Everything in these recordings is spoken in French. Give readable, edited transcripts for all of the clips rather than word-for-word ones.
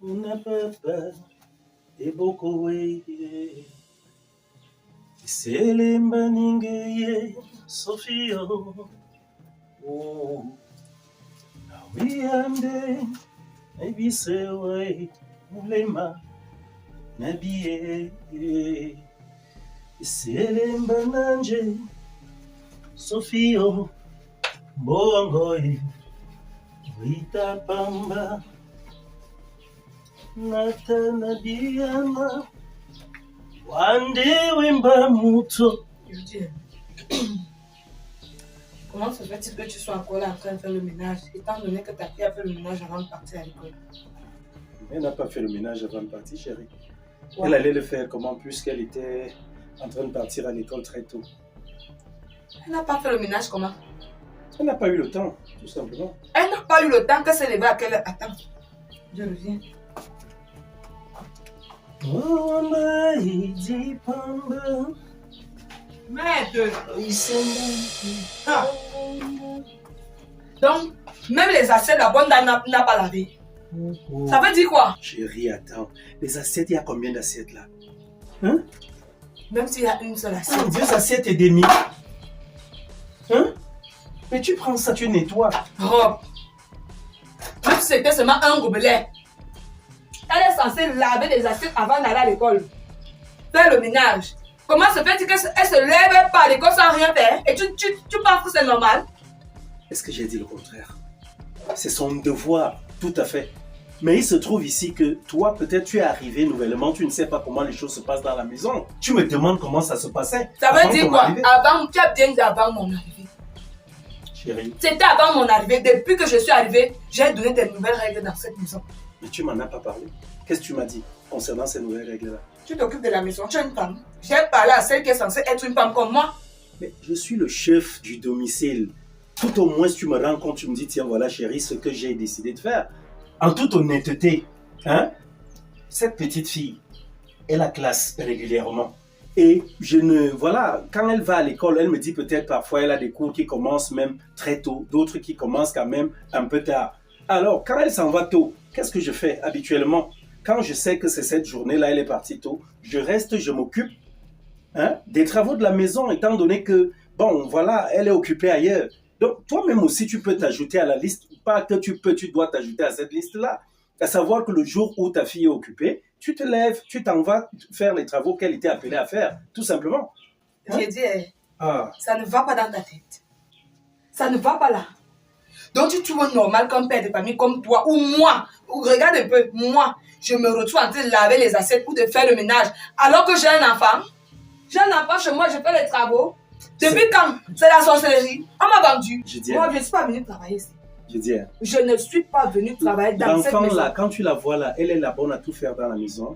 Una papa e boko Selemba ninge Sofio. Oh, now we am there. Maybe say way Mulema Nabi Selemba nanje Sofio Bongoy Vita Pamba Natana Diana Wande Wimba Muto. Comment se fait-il que tu sois encore là en train de faire le ménage, étant donné que ta fille a fait le ménage avant de partir à l'école? Elle n'a pas fait le ménage avant de partir, chérie. Ouais. Elle allait le faire comment, puisqu'elle était en train de partir à l'école très tôt. Elle n'a pas fait le ménage comment? Elle n'a pas eu le temps, tout simplement. Elle n'a pas eu le temps que s'est levée à quelle heure? Attends, je reviens. Merde! Ah. Donc, même les assiettes, la bonne dame n'a pas lavé. Ça veut dire quoi? Chérie, attends. Les assiettes, il y a combien d'assiettes là? Hein? Même s'il y a une seule assiette. 2 assiettes et demi. Hein? Mais tu prends ça, tu nettoies. Rob, même si c'était seulement un gobelet, elle est censée laver les assiettes avant d'aller à l'école. Faire le ménage. Comment se fait-il qu'elle se lève pas à l'école sans rien faire? Et tu penses que c'est normal? Est-ce que j'ai dit le contraire? C'est son devoir, tout à fait. Mais il se trouve ici que toi, peut-être tu es arrivé nouvellement, tu ne sais pas comment les choses se passent dans la maison. Tu me demandes comment ça se passait. Ça veut dire quoi? Avant, tu as bien dit avant mon arrivée. Chérie. C'était avant mon arrivée. Depuis que je suis arrivée, j'ai donné des nouvelles règles dans cette maison. Mais tu m'en as pas parlé. Qu'est-ce que tu m'as dit concernant ces nouvelles règles-là? Tu t'occupes de la maison, tu es une femme. J'ai parlé à celle qui est censée être une femme comme moi. Mais je suis le chef du domicile. Tout au moins, tu me rends compte, tu me dis, tiens, voilà chérie, ce que j'ai décidé de faire. En toute honnêteté, hein, cette petite fille, elle a classe régulièrement. Et voilà, quand elle va à l'école, elle me dit peut-être parfois, elle a des cours qui commencent même très tôt, d'autres qui commencent quand même un peu tard. Alors, quand elle s'en va tôt, qu'est-ce que je fais habituellement? Quand je sais que c'est cette journée-là, elle est partie tôt, je reste, je m'occupe des travaux de la maison, étant donné que, bon, voilà, elle est occupée ailleurs. Donc, toi-même aussi, tu peux t'ajouter à la liste, pas que tu dois t'ajouter à cette liste-là. À savoir que le jour où ta fille est occupée, tu te lèves, tu t'en vas faire les travaux qu'elle était appelée à faire, tout simplement. J'ai dit, ça ne va pas dans ta tête. Ça ne va pas là. Donc, tu trouves normal qu'un père de famille comme toi, ou moi, ou regarde un peu, moi, je me retrouve en train de laver les assiettes ou de faire le ménage, alors que j'ai un enfant. J'ai un enfant chez moi, je fais les travaux. Depuis quand? C'est la sorcellerie. On m'a vendu. Moi, je ne suis pas venue travailler ici. Je ne suis pas venue travailler dans cette maison. L'enfant là, quand tu la vois là, elle est la bonne à tout faire dans la maison.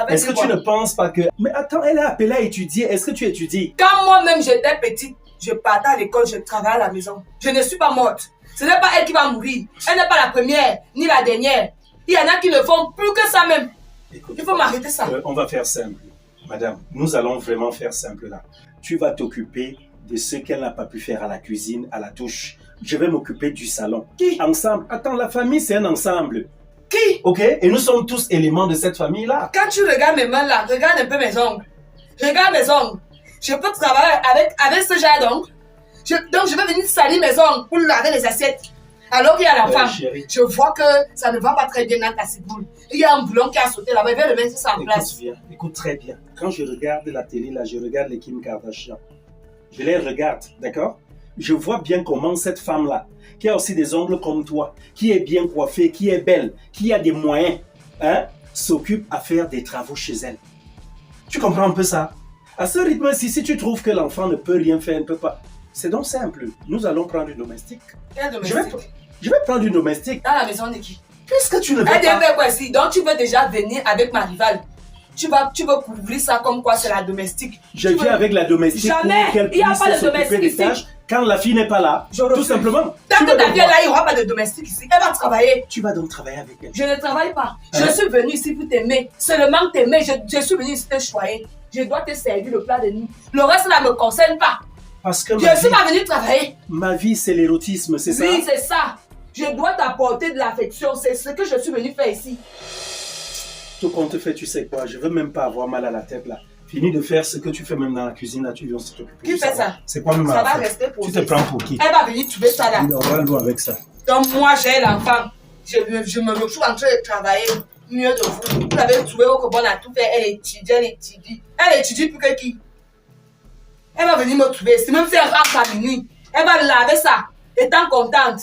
Est-ce que tu ne penses pas que... Mais attends, elle est appelée à étudier. Est-ce que tu étudies? Quand moi-même j'étais petite, je partais à l'école, je travaillais à la maison. Je ne suis pas morte. Ce n'est pas elle qui va mourir. Elle n'est pas la première, ni la dernière. Il y en a qui ne font plus que ça même. Écoute, il faut m'arrêter ça. On va faire simple. Madame, nous allons vraiment faire simple là. Tu vas t'occuper de ce qu'elle n'a pas pu faire à la cuisine, à la douche. Je vais m'occuper du salon. Qui? Ensemble. Attends, la famille, c'est un ensemble. Qui? Ok? Et nous sommes tous éléments de cette famille-là. Quand tu regardes mes mains là, regarde un peu mes ongles. Regarde mes ongles. Je peux travailler avec ce genre d'ongles. Donc je vais venir salir mes ongles pour laver les assiettes. Alors qu'il y a l'enfant. Je vois que ça ne va pas très bien dans ta ciboule. Il y a un boulon qui a sauté là-bas. Il va le mettre ça en place. Écoute très bien. Quand je regarde la télé là, je regarde les Kim Kardashian. Je les regarde, d'accord? Je vois bien comment cette femme-là, qui a aussi des ongles comme toi, qui est bien coiffée, qui est belle, qui a des moyens, s'occupe à faire des travaux chez elle. Tu comprends un peu ça? À ce rythme-ci, si tu trouves que l'enfant ne peut rien faire, ne peut pas, c'est donc simple. Nous allons prendre une domestique. Quelle domestique? Je vais prendre une domestique. Dans la maison de qui? Puisque tu ne veux pas... Elle vient faire quoi ici? Donc tu veux déjà venir avec ma rivale. Tu veux couvrir ça comme quoi c'est la domestique. Je viens avec la domestique. Jamais. Il n'y a pas de domestique ici. Tâches quand la fille n'est pas là. Tout simplement. Tant que ta fille est là, il n'y aura pas de domestique ici. Elle va travailler. Tu vas donc travailler avec elle. Je ne travaille pas. Je suis venue ici pour t'aimer. Seulement t'aimer. Je suis venue ici te choyer. Je dois te servir le plat de nuit. Le reste là ne me concerne pas. Parce que je suis pas venue travailler. Ma vie, c'est l'érotisme, c'est ça? Oui, c'est ça. Je dois t'apporter de l'affection. C'est ce que je suis venue faire ici. Tout compte fait, tu sais quoi, je veux même pas avoir mal à la tête là. Finis de faire ce que tu fais même dans la cuisine là, tu viens se t'occuper. Qui fait ça? C'est quoi même ça va rester pour tu te prends pour qui? Elle va venir trouver ça là. On va le voir avec ça. Donc moi j'ai l'enfant. Je me retrouve en train de travailler mieux de vous. Vous avez trouvé au Cobon à tout faire. Elle étudie. Elle étudie plus que qui? Elle va venir me trouver. C'est même si elle rentre à minuit. Elle va laver ça. Étant contente.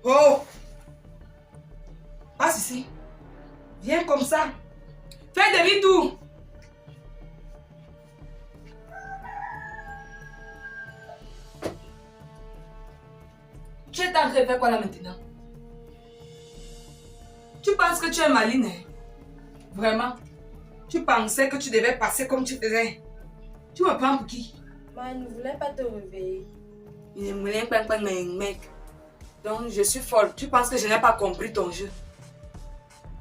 Oh! Passe ici. Viens comme ça. Fais demi-tour. Tu es en train de faire quoi là maintenant? Tu penses que tu es maline, hein? Vraiment? Tu pensais que tu devais passer comme tu faisais? Tu me prends pour qui? Moi, je ne voulais pas te réveiller. Il ne voulait pas mec. Donc je suis folle. Tu penses que je n'ai pas compris ton jeu?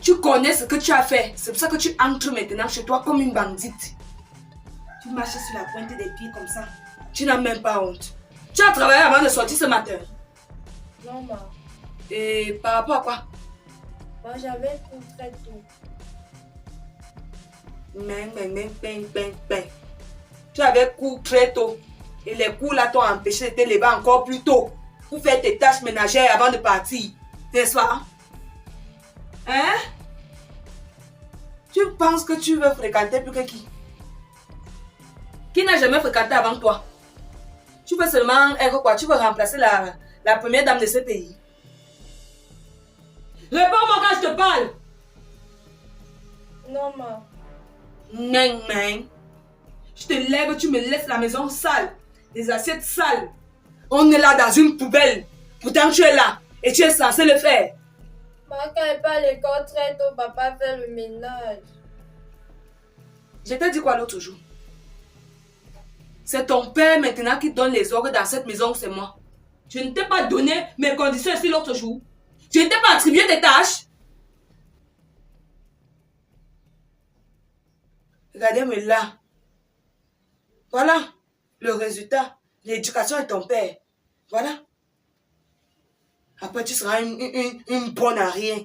Tu connais ce que tu as fait. C'est pour ça que tu entres maintenant chez toi comme une bandite. Tu marches sur la pointe des pieds comme ça. Tu n'as même pas honte. Tu as travaillé avant de sortir ce matin. Non, ma. Et par rapport à quoi? Moi, j'avais tout très tôt. Tu avais cours très tôt. Et les cours là t'ont empêché de te lever encore plus tôt. Pour faire tes tâches ménagères avant de partir. N'est-ce pas? Hein? Tu penses que tu veux fréquenter plus que qui? Qui n'a jamais fréquenté avant toi? Tu veux seulement être quoi? Tu veux remplacer la première dame de ce pays? Réponds-moi quand je te parle! Non, ma. Je te lève, tu me laisses la maison sale. Les assiettes sales. On est là dans une poubelle. Pourtant tu es là. Et tu es censé le faire. Moi, quand elle part à l'école très tôt, papa fait le ménage. Je t'ai dit quoi l'autre jour? C'est ton père maintenant qui donne les ordres dans cette maison, c'est moi. Je ne t'ai pas donné mes conditions ici l'autre jour. Je ne t'ai pas attribué des tâches. Regardez-moi là. Voilà le résultat. L'éducation est ton père. Voilà. Après, tu seras une bonne à rien.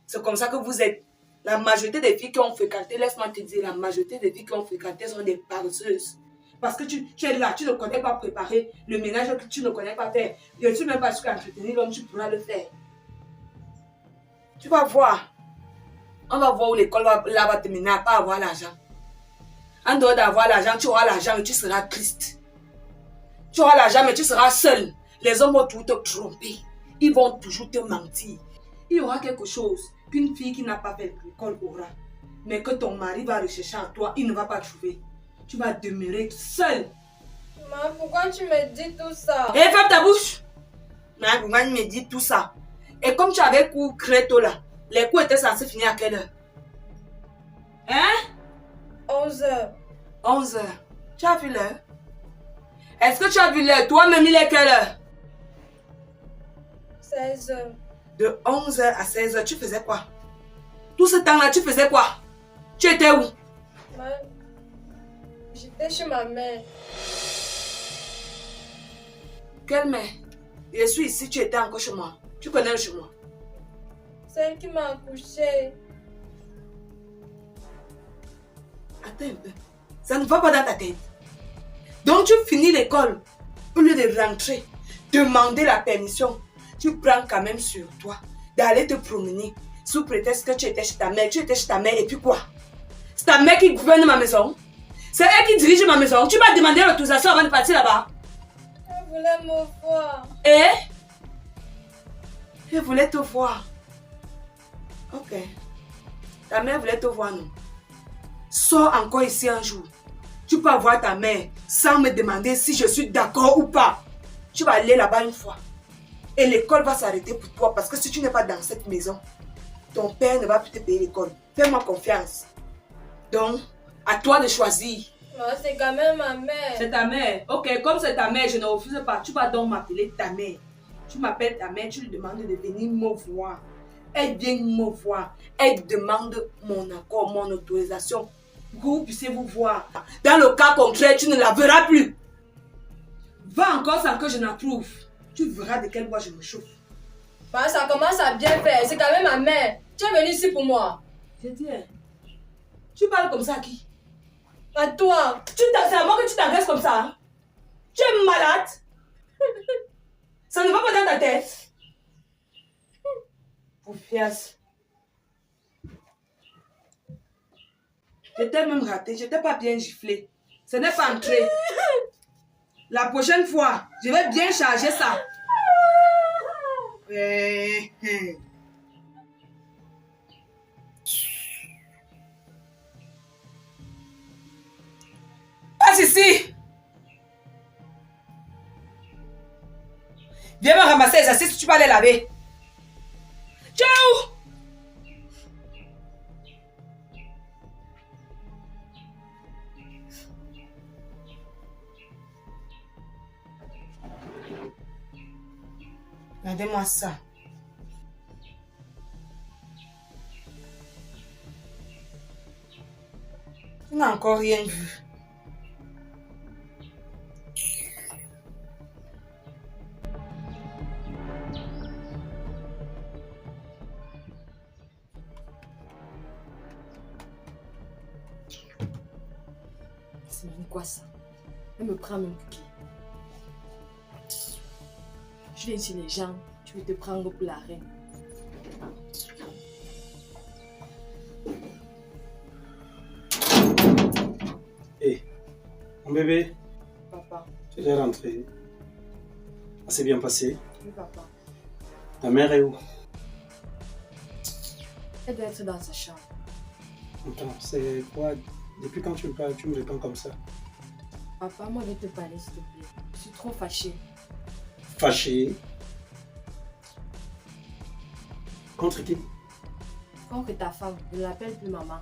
C'est comme ça que vous êtes. La majorité des filles qui ont fréquenté, laisse-moi te dire, la majorité des filles qui ont fréquenté sont des paresseuses. Parce que tu es là, tu ne connais pas préparer le ménage que tu ne connais pas faire. Et tu ne sais pas ce qu'entretenir l'homme, tu pourras le faire. Tu vas voir. On va voir où l'école là va te mener à pas avoir l'argent. En dehors d'avoir l'argent, tu auras l'argent et tu seras triste. Tu auras l'argent mais tu seras seul. Les hommes vont toujours te tromper. Ils vont toujours te mentir. Il y aura quelque chose qu'une fille qui n'a pas fait l'école aura. Mais que ton mari va rechercher en toi, il ne va pas trouver. Tu vas demeurer seul. Maman, pourquoi tu me dis tout ça? Hé, ferme ta bouche. Maman, pourquoi tu me dis tout ça? Et comme tu avais cours très tôt là, les cours étaient censés finir à quelle heure? Hein? 11h. 11h. Tu as vu l'heure? Est-ce que tu as vu l'heure? Toi-même, il est quelle heure? 16h. De 11h à 16h, tu faisais quoi? Tout ce temps-là, tu faisais quoi? Tu étais où? Maman, j'étais chez ma mère. Quelle mère? Je suis ici, tu étais encore chez moi. Tu connais le chez moi? Celle qui m'a accouchée. Attends un peu. Ça ne va pas dans ta tête. Donc tu finis l'école. Au lieu de rentrer, demander la permission, tu prends quand même sur toi d'aller te promener sous prétexte que tu étais chez ta mère. Tu étais chez ta mère et puis quoi? C'est ta mère qui gouverne ma maison. C'est elle qui dirige ma maison. Tu m'as demandé l'autorisation avant de partir là-bas. Elle voulait me voir. Et? Elle voulait te voir. Ok. Ta mère voulait te voir, non? Sors encore ici un jour. Tu peux avoir ta mère sans me demander si je suis d'accord ou pas. Tu vas aller là-bas une fois. Et l'école va s'arrêter pour toi parce que si tu n'es pas dans cette maison, ton père ne va plus te payer l'école. Fais-moi confiance. Donc, à toi de choisir. Non, c'est quand même ma mère. C'est ta mère. Ok, comme c'est ta mère, je ne refuse pas. Tu vas donc m'appeler ta mère. Tu m'appelles ta mère, tu lui demandes de venir me voir. Elle vient me voir. Elle demande mon accord, mon autorisation. Pour que vous puissiez vous voir. Dans le cas contraire, tu ne la verras plus. Va encore sans que je n'approuve. Tu verras de quelle voie je me chauffe. Bah, ça commence à bien faire. C'est quand même ma mère. Tu es venue ici pour moi. Je dis, tu parles comme ça à qui? À toi. C'est à moi que tu t'adresses comme ça. Hein? Tu es malade. Ça ne va pas dans ta tête. Poufiasse. Je t'ai même raté. Je t'ai pas bien giflé. Ce n'est pas entré. La prochaine fois, je vais bien charger ça. Passe ici. Viens me ramasser les assiettes si tu vas les laver. Ciao. Regardez-moi ça. Tu n'as encore rien vu. C'est même quoi ça? Elle me prend même pour qui? Je viens chez les gens, tu veux te prendre pour la reine. Hé, mon bébé, Papa. tu es rentré. Ça s'est bien passé. Oui, papa. Ta mère est où? Elle doit être dans sa chambre. Attends, c'est quoi? Depuis quand tu me parles, tu me réponds comme ça? Papa, moi, je vais te parler, s'il te plaît. Je suis trop fâchée. Fâché? Contre qui? Contre ta femme, je ne l'appelle plus maman.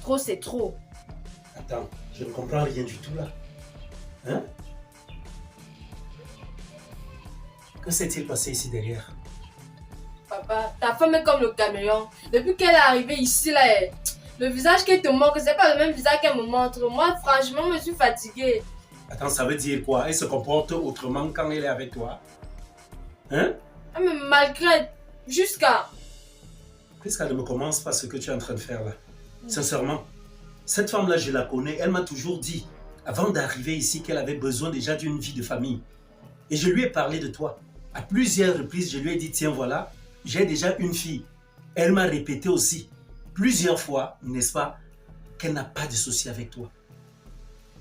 Trop, c'est trop. Attends, je ne comprends rien du tout là. Hein? Que s'est-il passé ici derrière? Papa, ta femme est comme le caméléon. Depuis qu'elle est arrivée ici, là, le visage qu'elle te montre, c'est pas le même visage qu'elle me montre. Moi, franchement, je suis fatiguée. Attends, ça veut dire quoi? Elle se comporte autrement quand elle est avec toi? Hein? Elle me maltraite. Jusqu'à... Qu'est-ce qu'elle ne me commence pas ce que tu es en train de faire là? Sincèrement, cette femme-là, je la connais. Elle m'a toujours dit, avant d'arriver ici, qu'elle avait besoin déjà d'une vie de famille. Et je lui ai parlé de toi. À plusieurs reprises, je lui ai dit, tiens, voilà, j'ai déjà une fille. Elle m'a répété aussi, plusieurs fois, n'est-ce pas, qu'elle n'a pas de souci avec toi.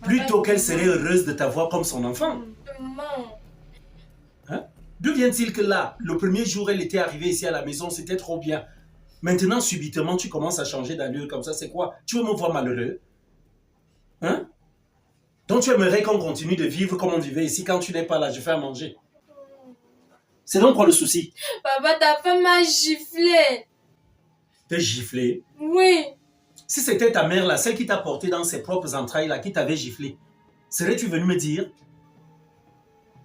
Plutôt qu'elle serait heureuse de t'avoir comme son enfant. Maman. Hein? D'où vient-il que là, le premier jour, elle était arrivée ici à la maison, c'était trop bien. Maintenant, subitement, tu commences à changer d'allure comme ça, c'est quoi? Tu veux me voir malheureux? Hein? Donc tu aimerais qu'on continue de vivre comme on vivait ici quand tu n'es pas là, je fais à manger. C'est donc quoi le souci? Papa, ta femme m'a giflé. Te gifler? Oui. Si c'était ta mère là, celle qui t'a porté dans ses propres entrailles là, qui t'avait giflé, serais-tu venu me dire?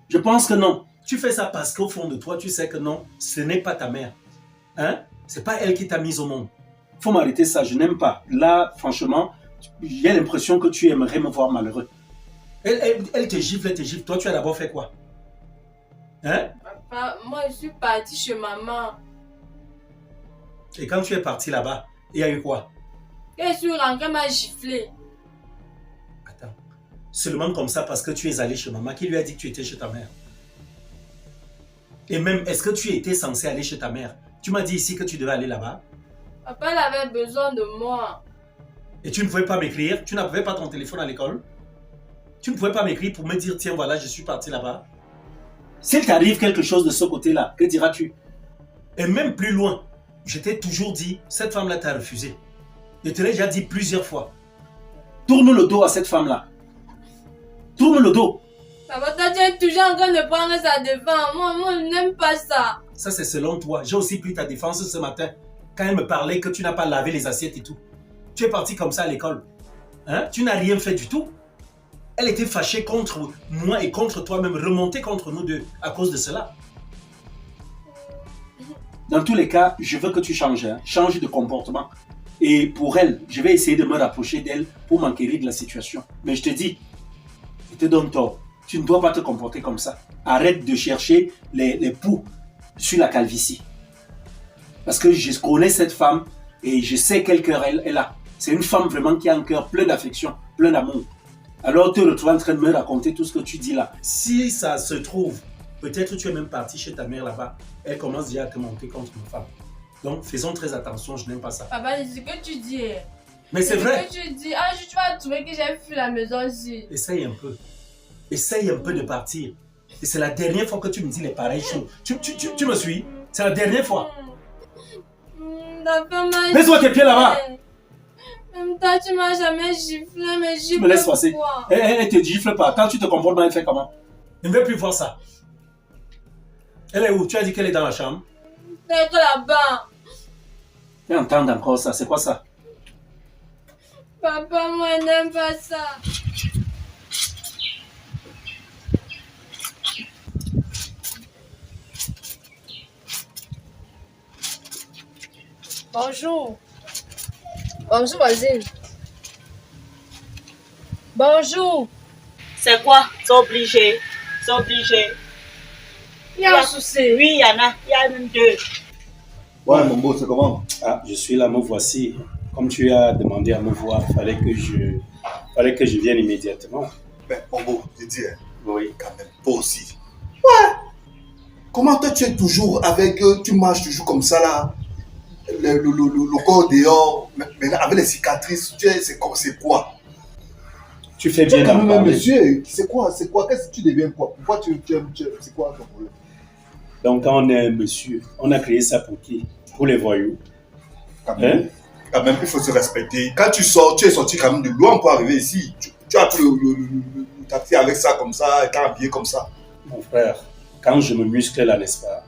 Je pense que non. Tu fais ça parce qu'au fond de toi, tu sais que non, ce n'est pas ta mère. Hein? C'est pas elle qui t'a mise au monde. Faut m'arrêter ça, je n'aime pas. Là, franchement, j'ai l'impression que tu aimerais me voir malheureux. Elle te gifle, toi tu as d'abord fait quoi? Hein? Papa, moi je suis partie chez maman. Et quand tu es parti là-bas, il y a eu quoi? Quand je suis rentrée, elle m'a giflé. seulement comme ça parce que tu es allé chez maman? Qui lui a dit que tu étais chez ta mère? Et même, est-ce que tu étais censé aller chez ta mère? Tu m'as dit ici que tu devais aller là-bas. Papa, elle avait besoin de moi. Et tu ne pouvais pas m'écrire? Tu n'avais pas ton téléphone à l'école? Tu ne pouvais pas m'écrire pour me dire, tiens, voilà, je suis parti là-bas? S'il t'arrive quelque chose de ce côté-là, que diras-tu? Et même plus loin, je t'ai toujours dit, cette femme-là t'a refusé. Je te l'ai déjà dit plusieurs fois. Tourne le dos à cette femme-là. Tourne le dos. Papa, toi, tu es toujours en train de prendre sa défense. Moi, je n'aime pas ça. Ça, c'est selon toi. J'ai aussi pris ta défense ce matin. Quand elle me parlait que tu n'as pas lavé les assiettes et tout. Tu es parti comme ça à l'école. Hein? Tu n'as rien fait du tout. Elle était fâchée contre moi et contre toi-même, remontée contre nous deux à cause de cela. Dans tous les cas, je veux que tu changes. Hein? Change de comportement. Et pour elle, je vais essayer de me rapprocher d'elle pour m'enquérir de la situation. Mais je te dis, je te donne tort. Tu ne dois pas te comporter comme ça. Arrête de chercher les poux sur la calvitie. Parce que je connais cette femme et je sais quel cœur elle a. C'est une femme vraiment qui a un cœur plein d'affection, plein d'amour. Alors tu te retrouves en train de me raconter tout ce que tu dis là. Si ça se trouve, peut-être tu es même parti chez ta mère là-bas. Elle commence déjà à te monter contre ma femme. Donc faisons très attention, je n'aime pas ça. Papa, c'est ce que tu dis. Mais c'est vrai. Ce que tu dis. Ah, tu vas trouver que j'ai fui la maison aussi. Essaye un peu. Essaye un peu de partir. Et c'est la dernière fois que tu me dis les pareilles choses. Tu me suis? C'est la dernière fois. Mets-toi tes pieds là-bas. Même toi, tu m'as jamais giflé, mais gifle. Tu me laisses passer. Elle te gifle pas. Quand tu te comportes mal, elle fait comment? Je ne veux plus voir ça. Elle est où? Tu as dit qu'elle est dans la chambre? Peut-être là-bas. Tu entends encore ça? C'est quoi ça? Papa, moi, je n'aime pas ça. Bonjour. Bonjour, voisine. Bonjour. C'est quoi? C'est obligé. C'est obligé. Il y a un souci. Oui, il y en a. Il y a même deux. Ouais, mon beau, c'est comment? Ah, je suis là, me voici. Comme tu as demandé à me voir, fallait que je vienne immédiatement. Ben, mon beau, je dis, hein, Oui. quand même, toi aussi. Ouais. Comment toi, tu es toujours avec eux, tu marches toujours comme ça là, le corps dehors, maintenant avec les cicatrices, c'est quoi? Tu fais Tu es bien quand d'en même un parler. monsieur, c'est quoi? Qu'est-ce que tu deviens quoi? Pourquoi c'est quoi ton problème? Donc, quand on est un monsieur, on a créé ça pour qui? Pour les voyous. Quand même, il faut se respecter. Quand tu sors, tu es sorti quand même de loin pour arriver ici. Tu as pris le taxi avec ça comme ça, et t'es habillé comme ça. Mon frère, quand je me muscle là, n'est-ce pas?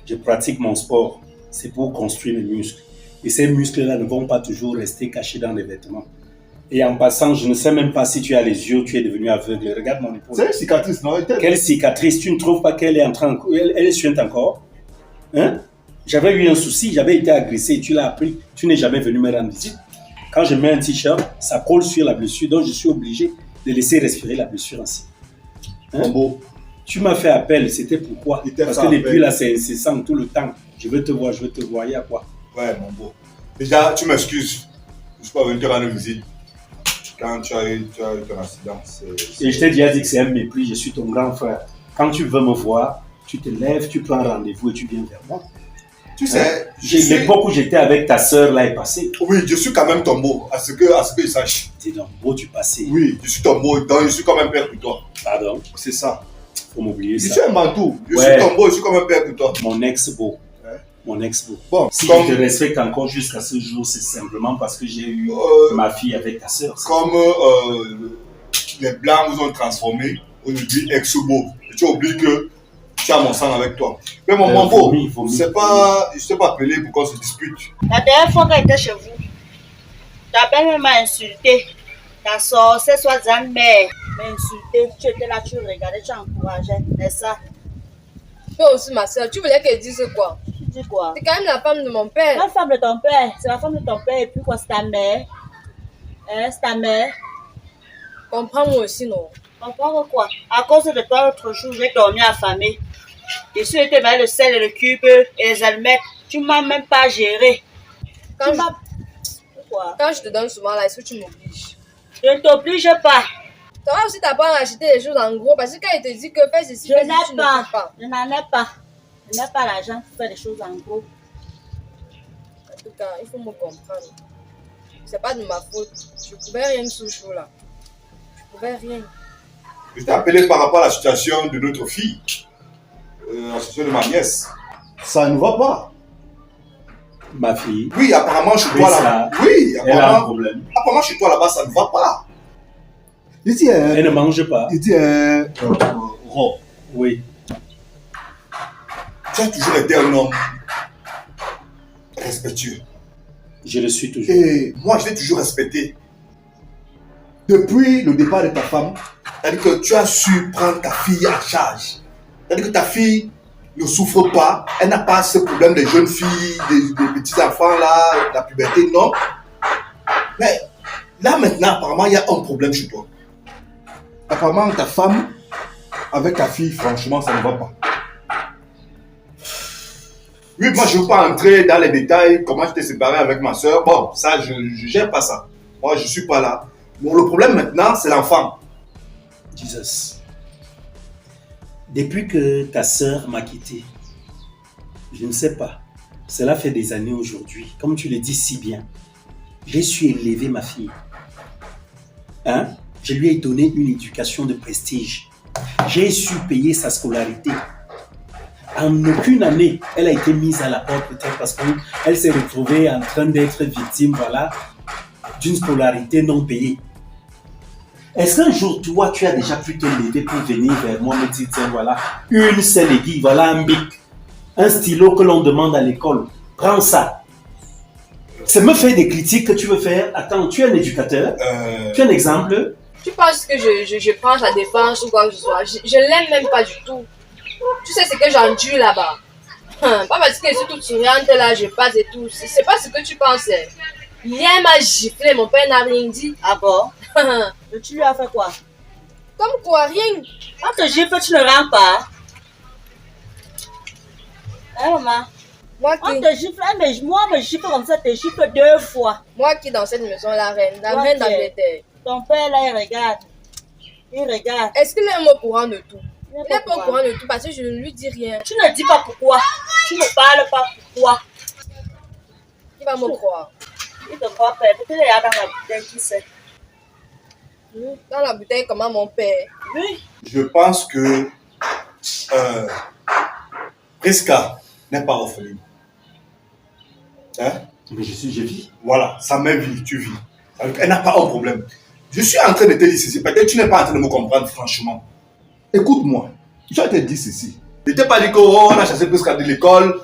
Je pratique mon sport. C'est pour construire mes muscles. Et ces muscles-là ne vont pas toujours rester cachés dans les vêtements. Et en passant, je ne sais même pas si tu as les yeux, tu es devenu aveugle. Regarde mon épaule. C'est une cicatrice, non? Quelle cicatrice? Tu ne trouves pas qu'elle est en train... Elle est suinte encore? Hein? J'avais eu un souci, j'avais été agressé, tu l'as appris. Tu n'es jamais venu me rendre visite. Quand je mets un t-shirt, ça colle sur la blessure, donc je suis obligé de laisser respirer la blessure ainsi. Hein? Mon beau. Tu m'as fait appel, c'était pourquoi? Parce que depuis là, c'est incessant tout le temps. Je veux te voir, il y a quoi? Ouais, mon beau. Déjà, tu m'excuses. Je ne suis pas venu te rendre visite. Quand tu as eu ton accident, Et je t'ai déjà dit que c'est un mépris, je suis ton grand frère. Quand tu veux me voir, tu te lèves, tu prends rendez-vous et tu viens vers moi. Tu sais, l'époque où j'étais avec ta sœur là est passée. Oui, je suis quand même ton beau, à ce que je sache. C'est ton beau du passé. Oui, je suis ton beau, donc je suis comme un père pour toi. Pardon? C'est ça. Faut m'oublier ça. Je suis un mantou, je suis ton beau, je suis comme un père pour toi. Mon ex-beau. Ouais. Mon ex-beau. Bon, si je te respecte encore jusqu'à ce jour, c'est simplement parce que j'ai eu ma fille avec ta sœur. Comme les blancs vous ont transformé, aujourd'hui ex-beau. Et tu oublies que tu as mon sang avec toi. Mais mon beau, je ne t'ai pas appelé pour qu'on se dispute. La dernière fois qu'elle était chez vous, ta belle-mère m'a insulté. Ta sorcière soi-disant mère m'a insulté. Tu étais là, tu regardais, tu encourageais. C'est ça. Toi aussi, ma soeur, tu voulais qu'elle dise quoi? Tu dis quoi? C'est quand même la femme de mon père. La femme de ton père, c'est la femme de ton père. Et puis quoi, c'est ta mère? C'est ta mère? Comprends-moi aussi, non? Comprends quoi? À cause de toi, l'autre jour, j'ai dormi affamé. Je suis été mettre le sel et le cube et les allumettes. Tu m'as même pas géré. Quand je te donne souvent là, est-ce que tu m'obliges? Je ne t'oblige pas. Ça va aussi t'apprendre à acheter les choses en gros parce que quand il te dit que fais ceci, Je fais ceci, n'ai tu pas. ne fais pas. Je n'en ai pas. Je n'ai pas l'argent pour faire des choses en gros. En tout cas, il faut me comprendre. C'est pas de ma faute. Je pouvais rien sous chaud là. Je pouvais rien. Je t'ai appelé par rapport à la situation de notre fille. La situation de ma nièce. Ça ne va pas. Ma fille, Oui, apparemment chez toi là. Oui, elle a un problème. apparemment chez toi là-bas, ça ne va pas. Il dit, Elle ne mange pas. il dit, Rob, Oui. tu as toujours été un homme respectueux. Je le suis toujours. Et moi, je l'ai toujours respecté. depuis le départ de ta femme, C'est-à-dire que tu as su prendre ta fille en charge. C'est-à-dire que ta fille ne souffre pas. Elle n'a pas ce problème des jeunes filles, des petits enfants là, la puberté, non. Mais là maintenant, apparemment, il y a un problème chez toi. apparemment ta femme, avec ta fille, franchement, ça ne va pas. Oui, moi, je ne veux pas entrer dans les détails, comment je t'ai séparé avec ma soeur. Bon, ça, je ne gère pas ça. Moi, je ne suis pas là. Bon, le problème maintenant, c'est l'enfant. Jesus. Depuis que ta sœur m'a quitté, je ne sais pas. Cela fait des années aujourd'hui. Comme tu le dis si bien, j'ai su élever ma fille. Hein? Je lui ai donné une éducation de prestige. J'ai su payer sa scolarité. En aucune année, elle a été mise à la porte peut-être parce qu'elle s'est retrouvée en train d'être victime, voilà, d'une scolarité non payée. Est-ce qu'un jour, toi, tu as déjà pu te lever pour venir vers moi me dire, tiens, voilà, une seule aiguille, voilà un bic, un stylo que l'on demande à l'école, prends ça. C'est me faire des critiques que tu veux faire. Attends, tu es un éducateur, tu es un exemple. Tu penses que je prends sa défense ou quoi que ce soit. Je l'aime même pas du tout. Tu sais ce que j'endure là-bas. Pas parce que je suis toute souriante là, je passe et tout. C'est pas ce que tu pensais. Hier m'a giflé, mon père n'a rien dit. Ah bon? Et tu lui as fait quoi? Comme quoi, rien. Quand te gifle, tu ne rends pas. Hein, maman? Moi On qui, te gifle, mais moi, me gifle comme ça, te gifle 2 fois. moi qui dans cette maison, la reine Ok. d'Angleterre. Ton père là, il regarde. Il regarde. Est-ce qu'il est au courant de tout? Il Il n'est pas au courant de tout parce que je ne lui dis rien. Tu ne dis pas pourquoi. Tu ne parles pas pourquoi. Il va me croire. Il te croit pas. Peut-être il y a dans la bouteille, qui sait. Dans la bouteille, comment mon père? Oui. Je pense que Priska n'est pas orpheline. Hein? Mais je vis. Voilà, sa mère vit, tu vis. Elle n'a pas un problème. Je suis en train de te dire ceci. Peut-être tu n'es pas en train de me comprendre franchement. Écoute-moi, je te dis ceci. Je ne t'ai pas dit qu'on a chassé Priska de l'école,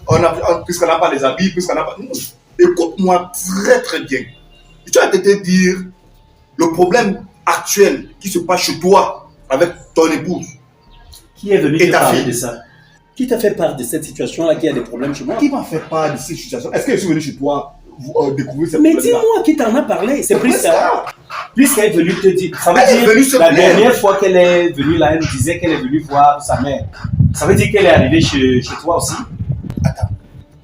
puisqu'on n'a pas les habits, puisqu'on n'a pas... Non. Écoute-moi très très bien. Je vais te dire le problème actuel qui se passe chez toi avec ton épouse. Qui est venu Et te ta parler fille. de ça? Qui t'a fait part de cette situation-là qui a des problèmes chez moi? Qui m'a fait part de cette situation? Est-ce que je suis venu chez toi découvrir cette Mais problème-là? dis-moi qui t'en a parlé. C'est Priska. Priska est venue te dire. Ça veut Elle est venue dire se la plaindre. dernière fois qu'elle est venue là, elle nous disait qu'elle est venue voir sa mère. Ça veut dire qu'elle est arrivée chez toi aussi. Attends.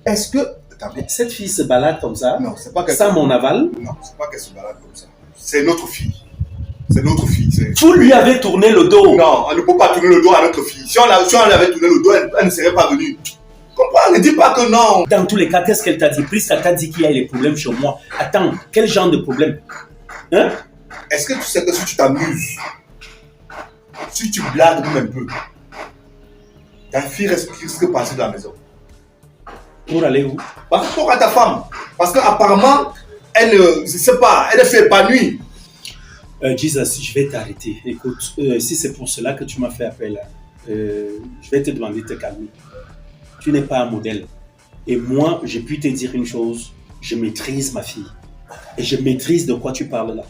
Est-ce que... Attends, Mais cette fille se balade comme ça, non, c'est pas qu'elle sans mon aval. Non, c'est pas qu'elle se balade comme ça. C'est notre fille. C'est notre fille. Vous lui avez tourné le dos. Non, on ne peut pas tourner le dos à notre fille. Si on lui avait tourné le dos, elle ne serait pas venue. Comprends, ne dis pas que non. Dans tous les cas, qu'est-ce qu'elle t'a dit? Priska t'a dit qu'il y a des problèmes chez moi. Attends, quel genre de problème? Hein? Est-ce que tu sais que si tu t'amuses, si tu blagues même un peu, ta fille risque de passer de la maison? Pour aller où? Par rapport à ta femme. Parce qu'apparemment, elle ne sait pas, elle est fait épanouie. Jesus, je vais t'arrêter. Écoute, si c'est pour cela que tu m'as fait appel, je vais te demander de te calmer. Tu n'es pas un modèle. Et moi, j'ai pu te dire une chose, je maîtrise ma fille. Et je maîtrise de quoi tu parles là.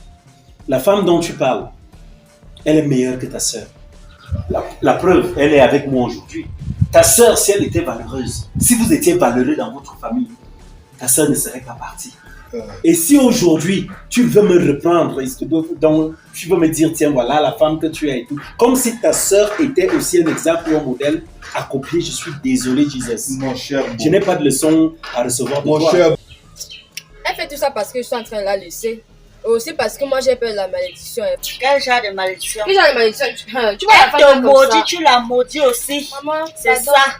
La femme dont tu parles, elle est meilleure que ta sœur. La preuve, elle est avec moi aujourd'hui. Ta sœur, si elle était valeureuse, si vous étiez valeureux dans votre famille, ta sœur ne serait pas partie. Et si aujourd'hui, tu veux me reprendre, donc tu veux me dire, tiens, voilà la femme que tu as et tout, comme si ta sœur était aussi un exemple ou un modèle à copier, je suis désolé, Jesus. Mon cher. Je n'ai pas de leçon à recevoir de Mon toi. cher. Elle fait tout ça parce que je suis en train de la laisser. Aussi parce que moi j'ai peur de la malédiction. Quel genre de malédiction? Quel genre de malédiction? Tu vois la Elle femme te comme ça. maudit, tu l'as maudit aussi. Maman, C'est pardon. ça.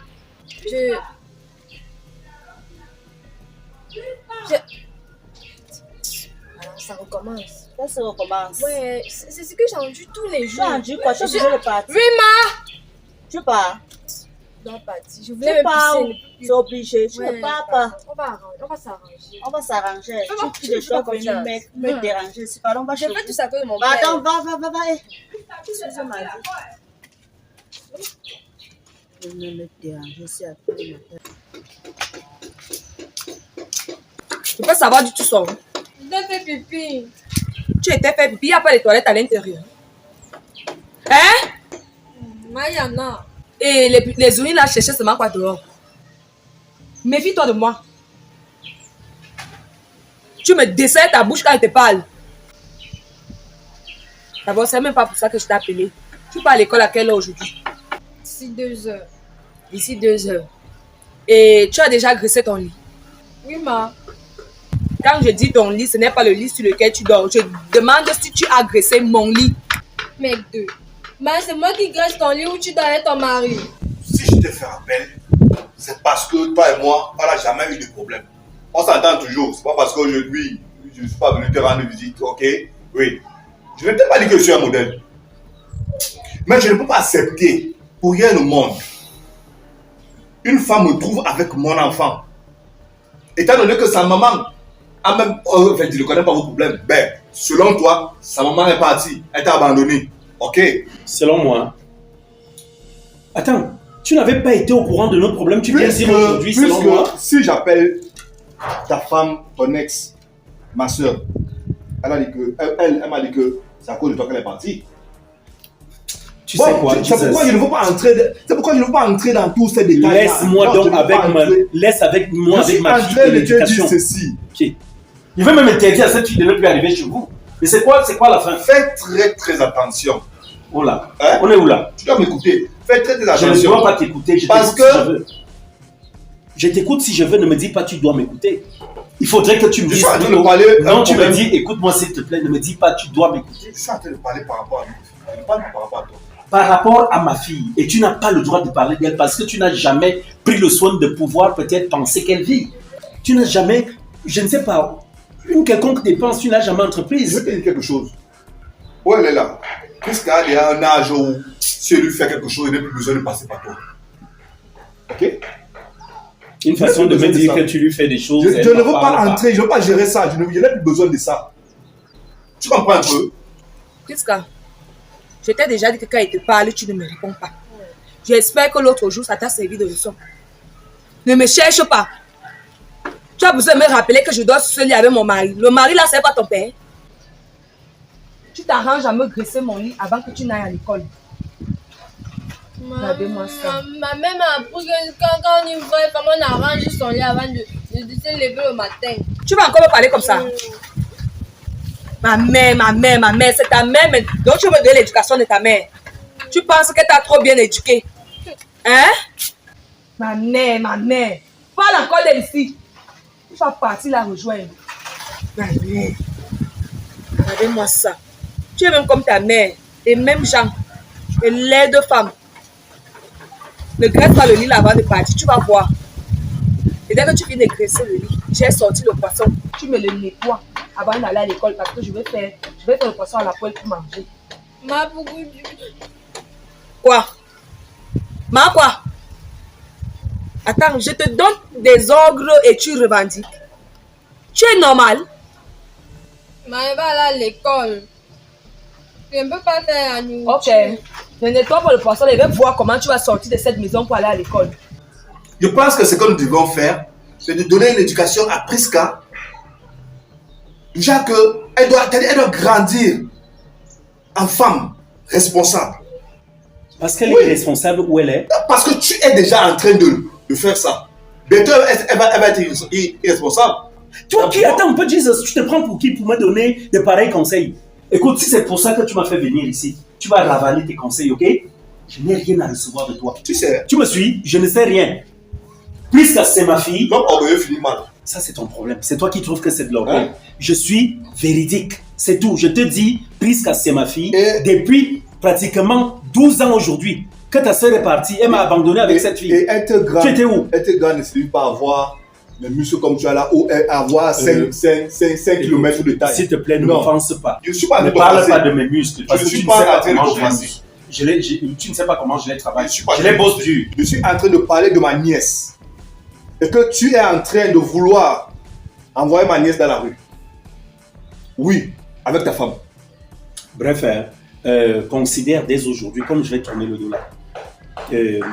Alors, ça recommence. Ça recommence. Ouais, c'est ce que j'ai entendu tous les Tu jours. as entendu quoi? Tu es obligé de partir. Oui, ma. Tu pars. Je dois partir. Je Tu voulais me pars. pisser. Tu es obligé. Tu Ouais, ne pars pas. on va s'arranger. On va s'arranger. Maman, Tu de je toi fais venir confiance. me déranger. C'est pas long, va Je chez fais vous. tout ça à cause de mon Va, père. attends, va. Excusez-moi. Je vais me déranger ici à tous les matins. Je peux savoir d'où tu sors. Je dois faire pipi. Tu étais fait pipi, il n'y a pas de toilettes à l'intérieur. Hein? Mayana. Et les urines là cherchaient seulement quoi dehors. Méfie-toi de moi. Tu me desserres ta bouche quand je te parle. D'abord, c'est même pas pour ça que je t'ai appelé. Tu pars à l'école à quelle heure aujourd'hui? D'ici 2 heures. D'ici 2 heures. Et tu as déjà graissé ton lit. Oui, ma. Quand je dis ton lit, ce n'est pas le lit sur lequel tu dors. Je demande si tu as graissé mon lit. Mec 2. Mais c'est moi qui graisse ton lit où tu dors avec ton mari. Si je te fais appel, c'est parce que toi et moi, on n'a jamais eu de problème. On s'entend toujours. C'est pas parce qu'aujourd'hui, je ne suis pas venu te rendre visite, ok? Oui. Je ne t'ai pas dit que je suis un modèle. Mais je ne peux pas accepter, pour rien au monde, une femme me trouve avec mon enfant. Étant donné que sa maman a même... enfin, je ne connais pas vos problèmes. Ben, selon toi, sa maman est partie. Elle t'a abandonné. Ok? Selon moi. Attends, tu n'avais pas été au courant de notre problème, tu viens dire aujourd'hui, selon moi. Si j'appelle ta femme, ton ex, ma soeur, elle m'a dit que c'est à cause de toi qu'elle est partie. Tu sais quoi, c'est pourquoi je ne veux pas entrer, c'est pourquoi je ne veux pas entrer dans tous ces détails. Laisse-moi donc avec ma, laisse avec moi, avec ma fille et l'éducation. Ceci. Ok. Il veut même interdire à cette fille de ne plus arriver chez vous. Mais c'est quoi la fin? Fais très très attention. Oh là, Hein? on est où là? Tu dois m'écouter. Fais très très Je ne attention. dois pas t'écouter, je Parce t'écoute si que- je veux. Je t'écoute si je veux, ne me dis pas tu dois m'écouter. Il faudrait que tu me Je dises. suis en train de non, parler non, d'un tu me problème. dis, écoute-moi s'il te plaît, ne me dis pas tu dois m'écouter. Je suis en train de parler par rapport à lui. Je parle par rapport à toi. Par rapport à ma fille, et tu n'as pas le droit de parler d'elle parce que tu n'as jamais pris le soin de pouvoir peut-être penser qu'elle vit. Tu n'as jamais, je ne sais pas, une quelconque dépense, tu n'as jamais Je vais entreprise. te dire quelque chose. Où elle est là? Puisqu'elle est à un âge où si elle lui fait quelque chose, il n'a plus besoin de passer par toi. Ok? Une façon de me dire que tu lui fais des choses. Je elle ne n'en veux pas parle entrer, je ne veux pas gérer ça. Je n'ai plus besoin de ça. Tu comprends un peu? Priska, je t'ai déjà dit que quand il te parle, tu ne me réponds pas. J'espère que l'autre jour, ça t'a servi de leçon. Ne me cherche pas. Tu as besoin de me rappeler que je dois se lier avec mon mari. Le mari là, c'est pas ton père. Tu t'arranges à me graisser mon lit avant que tu n'ailles à l'école. Regardez-moi ça. Ma mère m'a appris que quand on y va, il faut qu'on arrange son lit avant de se lever le matin. Tu vas encore me parler comme ça. Ma mère, c'est ta mère. Mais donc tu veux donner l'éducation de ta mère. Tu penses que tu as trop bien éduqué. Hein? Ma mère. Parle encore d'elle ici. Tu vas partir la rejoindre. Ma mère. Regardez-moi ça. Tu es même comme ta mère. Les mêmes gens. Et l'air de femme. Ne graisse pas le lit là avant de partir. Tu vas voir. Et dès que tu finis de graisser le lit, j'ai sorti le poisson. Tu me le nettoies avant d'aller à l'école parce que je vais faire le poisson à la poêle pour manger. Ma beaucoup Quoi? Ma quoi? Attends, je te donne des ordres et tu revendiques. Tu es normal? Ma va aller à l'école. Je ne peux pas faire la nuit. Ok. Je nettoie pour le poisson et je vais voir comment tu vas sortir de cette maison pour aller à l'école. Je pense que ce que nous devons faire, c'est de donner une éducation à Priska. Déjà qu'elle doit grandir en femme responsable. Parce qu'elle est responsable où elle est. Parce que tu es déjà en train de faire ça. Bientôt, elle va être irresponsable. Toi qui, attends un peu, Jesus, tu te prends pour qui pour me donner de pareils conseils? Écoute, si c'est pour ça que tu m'as fait venir ici, tu vas ravaler tes conseils, ok? Je n'ai rien à recevoir de toi. Tu sais, Tu me suis? Je ne sais rien. Puisque c'est ma fille, l'homme orgueilleux finit mal. Ça, c'est ton problème. C'est toi qui trouves que c'est de l'orgueil. Hein? Je suis véridique. C'est tout. Je te dis, Prisca, c'est ma fille. Et- Depuis pratiquement 12 ans aujourd'hui, que ta sœur est partie, elle m'a abandonné avec cette fille. Et être grand, Tu étais où? être grand ne signifie pas avoir les muscles comme tu as là, ou avoir 5 km de taille. S'il te plaît, ne Non. m'offense pas. Je ne suis pas en Ne train de parle t'offenser. pas de mes muscles. Parce Je que suis tu ne pas sais pas en train de comment je t'offenser. les tu ne sais pas comment je les travaille. Je suis pas Je les bosse dur. Je suis en train de parler de ma nièce. Et que tu es en train de vouloir envoyer ma nièce dans la rue. Oui, avec ta femme. Bref, considère dès aujourd'hui, comme je vais tourner le dos là,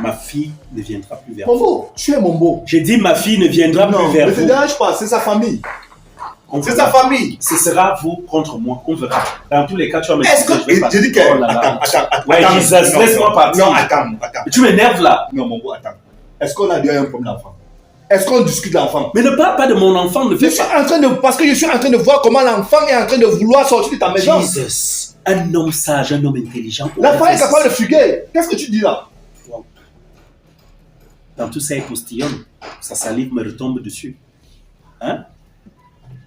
ma fille ne viendra plus vers moi. Mon tu es mon beau. J'ai dit ma fille ne viendra Non, plus vers ne te vous. dérange pas, c'est sa famille. On C'est verra. sa famille. Ce sera vous contre moi. On verra. Dans tous les cas, tu vas me Est-ce dire que. je vais J'ai dit partir. que. Oh là là. Attends. Ouais, attends, Jesus, non, laisse-moi non, partir. Non, attends. Tu m'énerves là. Non, mon beau, attends. Est-ce qu'on a déjà un problème d'enfant? Est-ce qu'on discute d'enfant? Mais ne parle pas de mon enfant. Ne Je fais suis pas. en train de. Parce que je suis en train de voir comment l'enfant est en train de vouloir sortir de ta maison. Jesus. Un homme sage, un homme intelligent. L'enfant est capable de fuguer. Qu'est-ce que tu dis là? Wow. Dans tout ça, il postillonne. Sa salive me retombe dessus. Hein?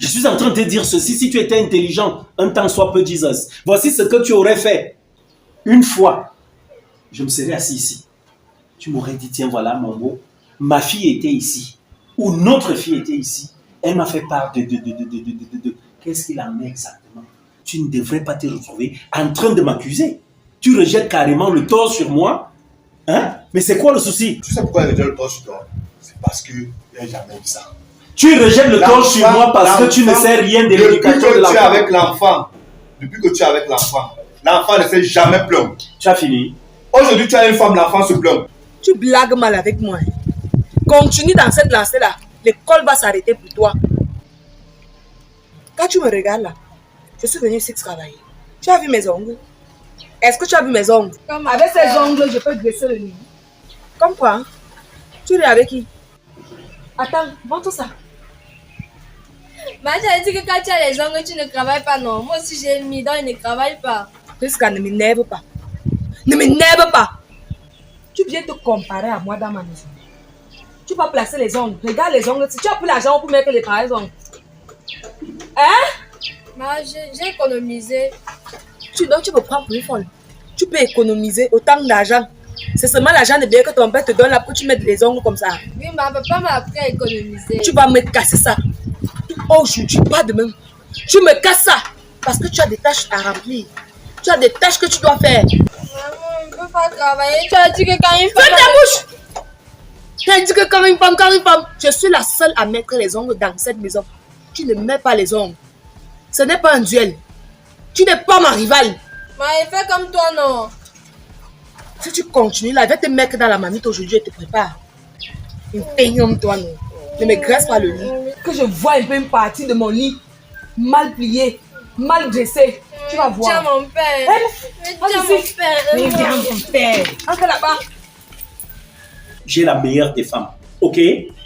Je suis en train de te dire ceci. Si tu étais intelligent, un temps soit peu, Jesus. Voici ce que tu aurais fait. Une fois, je me serais assis ici. Tu m'aurais dit, tiens, voilà mon mot. Ma fille était ici. Ou notre fille était ici. Elle m'a fait part de. Qu'est-ce qu'il en est exactement? Tu ne devrais pas te retrouver en train de m'accuser. Tu rejettes carrément le tort sur moi. Hein? Mais c'est quoi le souci? Tu sais pourquoi il y a déjà le tort sur toi? C'est parce qu'il n'y a jamais eu ça. Tu rejettes le tort sur moi parce que tu ne sais rien de l'éducation de Depuis que tu es l'enfant. avec l'enfant, l'enfant ne fait jamais pleurer. Tu as fini. Aujourd'hui, tu as une femme, l'enfant se plaint. Tu blagues mal avec moi. Hein. Continue dans cette lancée-là. L'école va s'arrêter pour toi. Quand tu me regardes là, je suis venue ici travailler. Tu as vu mes ongles? Est-ce que tu as vu mes ongles? Avec ces ongles, je peux dresser le nez. Comme quoi? Hein? Tu es avec qui? Attends, montre ça. Mais tu as dit que quand tu as les ongles, tu ne travailles pas, non? Moi aussi, j'ai mis donc, il ne travaille pas. Prisca, ne m'énerve pas. Ne m'énerve pas. Tu viens te comparer à moi dans ma maison. Tu vas placer les ongles. Regarde les ongles. Si tu as pris l'argent pour mettre les pareils ongles. Hein? Mais j'ai économisé. Donc tu me prends pour une folle. Tu peux économiser autant d'argent. C'est seulement l'argent de bien que ton père te donne là pour que tu mettes les ongles comme ça. Oui, ma papa m'a appris à économiser. Tu vas me casser ça. Aujourd'hui, pas demain. Tu me casses ça. Parce que tu as des tâches à remplir. Tu as des tâches que tu dois faire. Maman, on ne peut pas travailler. Tu as dit que quand il fait... Ferme ta bouche! Tu as dit que quand une femme, je suis la seule à mettre les ongles dans cette maison. Tu ne mets pas les ongles. Ce n'est pas un duel. Tu n'es pas ma rivale. Mais il fait comme toi, non? Si tu continues là, je vais te mettre dans la mamite aujourd'hui et te prépare. Une peignome, toi, non. Ne me graisse pas le lit. Que je vois un peu une partie de mon lit mal pliée, mal dressée. Tu vas voir. Tiens, mon père. Tiens, mon père. Mais viens, mon père. Entre là-bas. J'ai la meilleure des femmes. Ok?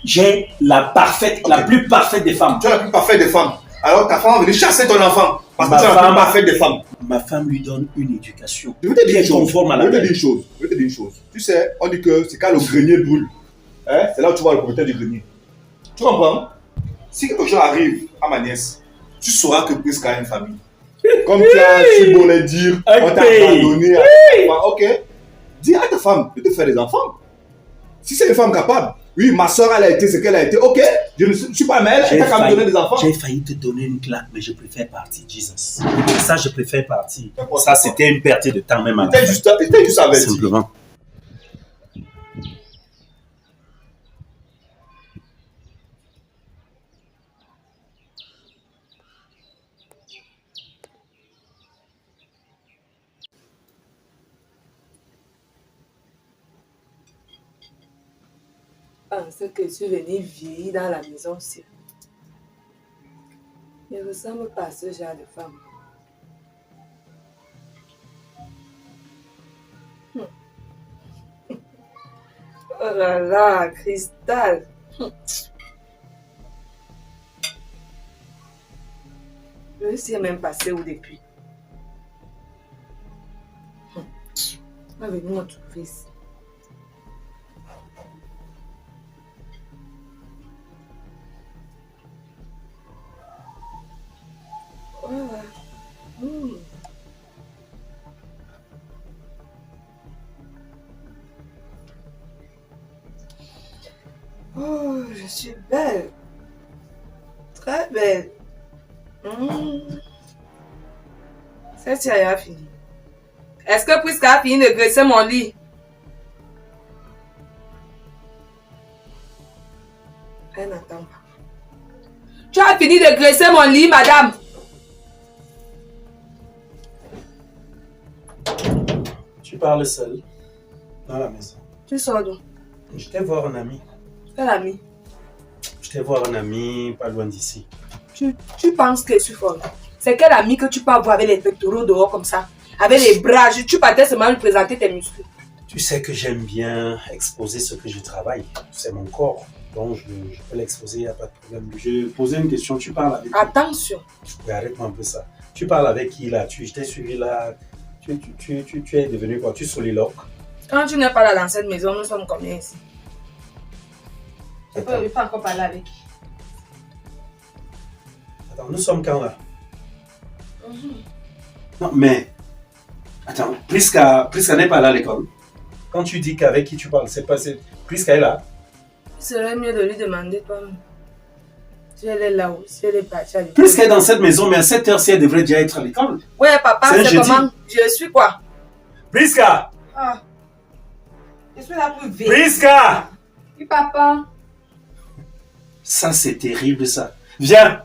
J'ai la parfaite, la plus parfaite des femmes. Tu es la plus parfaite des femmes. Alors ta femme va venir chasser ton enfant. Parce que tu es la plus parfaite des femmes. Ma femme lui donne une éducation. Je vais te dire une chose. Conforme à la Je vais te mienne. dire une chose. Je vais te dire une chose. Tu sais, on dit que c'est quand le grenier brûle. Hein? C'est là où tu vois le propriétaire du grenier. Tu comprends? Si quelque chose arrive à ma nièce, tu sauras que Prisca a une famille. Comme tu as si beau les dire, on t'a abandonné. Ok. Dis à ta femme de te faire des enfants. Si c'est une femme capable, oui, ma soeur, elle a été ce qu'elle a été. Ok, je ne suis pas mal, elle t'a qu'à me donner des enfants. J'ai failli te donner une claque, mais je préfère partir, Jesus. Ça, je préfère partir. Ça, c'était une perte de temps même à la T'es juste avec. simplement. Pense que tu venais vieillir dans la maison aussi. Ne ressemble pas à ce genre de femme. Oh là là, Cristal. Je ne sais même passé où depuis. On va venir me trouver ici. Oh, je suis belle. Très belle. Cette série a fini. Est-ce que Prisca a fini de graisser mon lit? Elle n'entend pas. Tu as fini de graisser mon lit, madame? Tu parles seul dans la maison. Tu sors d'où? Je vais voir un ami. Quel ami? Je vais voir un ami pas loin d'ici. Tu penses que je suis folle? C'est quel ami que tu peux avoir avec les pectoraux dehors comme ça? Avec les bras, tu partais seulement lui présenter tes muscles. Tu sais que j'aime bien exposer ce que je travaille. C'est mon corps. Donc je peux l'exposer, il n'y a pas de problème. Je posais une question, tu parles avec... Attention. Oui, arrête-moi un peu ça. Tu parles avec qui là? Je t'ai suivi là. Tu es devenu quoi? Tu soliloques? Quand tu n'es pas là dans cette maison, nous sommes combien ici? Je Attends. peux pas encore parler avec qui? Attends, nous sommes quand là? Non, mais... Attends, Prisca n'est pas là à l'école. Quand tu dis qu'avec qui tu parles, c'est pas... Prisca est là. Il serait mieux de lui demander toi-même. Si elle est là ou si elle est partie à l'école. Prisca est dans cette maison, mais à 7 heure, si elle devrait déjà être à l'école. Ouais, papa, C'est un c'est jeudi. comment? Je suis quoi? Prisca! Ah. Je suis là pour vivre. Prisca! Oui, papa. Ça, c'est terrible, ça. Viens!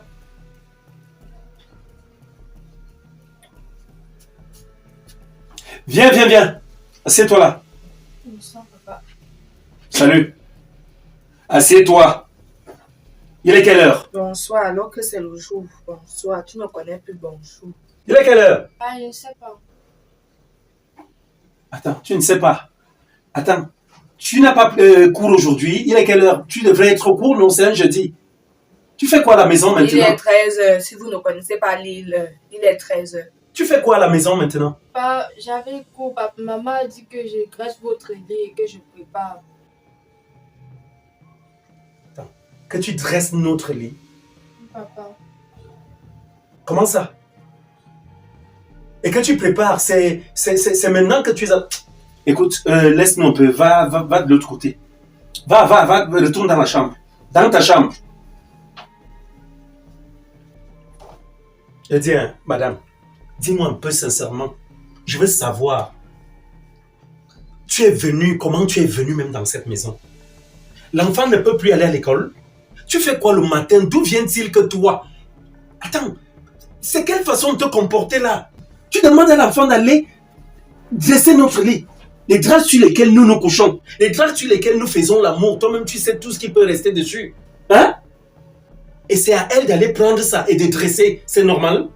Viens. Assieds-toi là. Bonsoir, papa. Salut. Assieds-toi. Il est quelle heure? Bonsoir, alors que c'est le jour. Bonsoir, tu ne connais plus bonjour. Il est quelle heure? Ah, je ne sais pas. Attends, tu ne sais pas. Attends, tu n'as pas cours aujourd'hui. Il est quelle heure? Tu devrais être au cours, non, c'est un jeudi. Tu fais quoi à la maison Il maintenant? est 13h. Si vous ne connaissez pas l'île, il est 13h. Tu fais quoi à la maison maintenant? Papa, j'avais cours. Maman a dit que je graisse votre lit et que je prépare. Attends, que tu dresses notre lit. Papa. Comment ça? Et que tu prépares, c'est maintenant que tu as... Écoute, laisse-nous un peu, va de l'autre côté. Va, retourne dans la chambre. Dans ta chambre. Je dis, hein, madame, dis-moi un peu sincèrement, je veux savoir, tu es venu, comment tu es venu même dans cette maison? L'enfant ne peut plus aller à l'école. Tu fais quoi le matin? D'où vient-il que toi? Attends, c'est quelle façon de te comporter là? Tu demandes à l'enfant d'aller dresser notre lit. Les draps sur lesquels nous nous couchons. Les draps sur lesquels nous faisons l'amour. Toi-même, tu sais tout ce qui peut rester dessus. Hein? Et c'est à elle d'aller prendre ça et de dresser. C'est normal?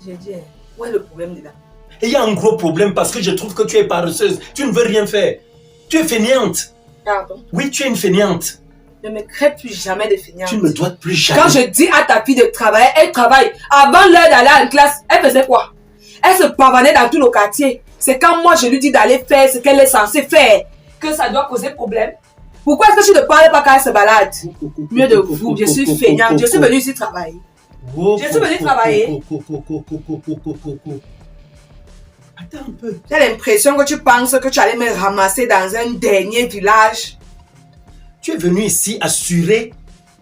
J'ai dit, où est le problème dedans? Et il y a un gros problème parce que je trouve que tu es paresseuse. Tu ne veux rien faire. Tu es fainéante. Pardon? Oui, tu es une fainéante. Ne me crée plus jamais de fainéante. Tu ne me dois plus jamais. Quand je dis à ta fille de travailler, elle travaille. Avant l'heure d'aller en classe, elle faisait quoi? Elle se pavanait dans tout le quartier. C'est quand moi je lui dis d'aller faire ce qu'elle est censée faire que ça doit poser problème. Pourquoi est-ce que tu ne parles pas quand elle se balade? Mieux de vous, je suis feignante. Je suis venue ici travailler. Je suis venue travailler. Attends un peu. J'ai l'impression que tu penses que tu allais me ramasser dans un dernier village. Tu es venu ici assurer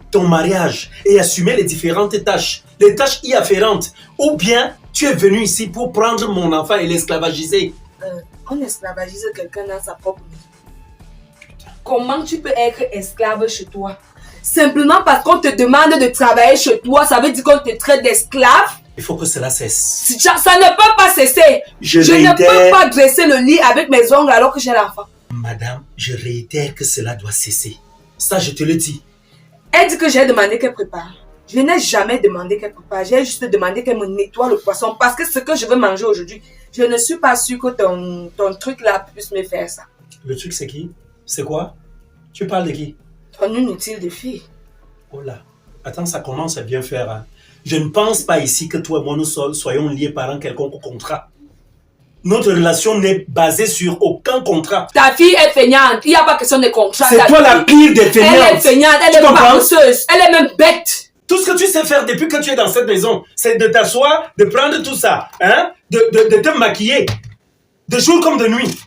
ton mariage et assumer les différentes tâches, les tâches y afférentes. Ou bien tu es venu ici pour prendre mon enfant et l'esclavagiser. On esclavagise quelqu'un dans sa propre vie. Comment tu peux être esclave chez toi? Simplement parce qu'on te demande de travailler chez toi, ça veut dire qu'on te traite d'esclave? Il faut que cela cesse. Ça ne peut pas cesser. Je ne peux pas dresser le lit avec mes ongles alors que j'ai l'enfant. Madame, je réitère que cela doit cesser. Ça, je te le dis. Elle dit que j'ai demandé qu'elle prépare. Je n'ai jamais demandé qu'elle prépare. J'ai juste demandé qu'elle me nettoie le poisson. Parce que ce que je veux manger aujourd'hui, je ne suis pas sûre que ton truc là puisse me faire ça. Le truc, c'est qui? C'est quoi? Tu parles de qui? Ton inutile de fille. Oh là. Attends, ça commence à bien faire. Hein. Je ne pense pas ici que toi et moi nous soyons liés par un quelconque contrat. Notre relation n'est basée sur aucun contrat. Ta fille est feignante. Il n'y a pas question de contrat. C'est toi la pire des feignantes. Elle est feignante, elle est paresseuse, elle est même bête. Tout ce que tu sais faire depuis que tu es dans cette maison, c'est de t'asseoir, de prendre tout ça, hein, de te maquiller, de jour comme de nuit.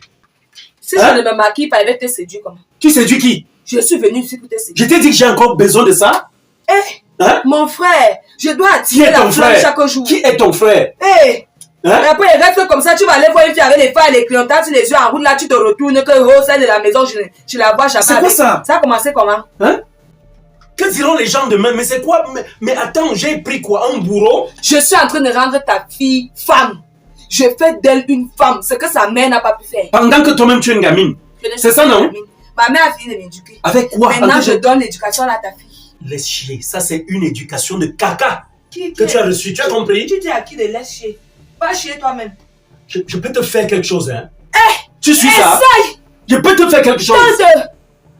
Si je ne me maquille pas, elle va te séduire comment? Tu séduis qui? Je suis venue ici pour te séduire. Je t'ai dit que j'ai encore besoin de ça? Hein? Mon frère, je dois attirer la flamme chaque jour. Qui est ton frère? Hein? Et après, il reste comme ça, tu vas aller voir une fille avec les femmes et les clientèles sur les yeux en route, là, tu te retournes, que celle de la maison, je la vois jamais. C'est quoi ça? Ça a commencé comment? Hein? Que diront les gens demain? Mais c'est quoi? Mais attends, j'ai pris quoi? Un bourreau? Je suis en train de rendre ta fille femme. Je fais d'elle une femme, ce que sa mère n'a pas pu faire. Pendant que toi-même tu es une gamine. C'est ça, non? Ma mère a fini de m'éduquer. Avec quoi? Maintenant, je donne l'éducation à ta fille. Laisse chier. Ça, c'est une éducation de caca que tu as reçue. Tu as compris? Tu dis à qui de laisser chier? Pas chier toi-même. Je peux te faire quelque chose, hein? Tu suis ça? Essaye! Je peux te faire quelque chose.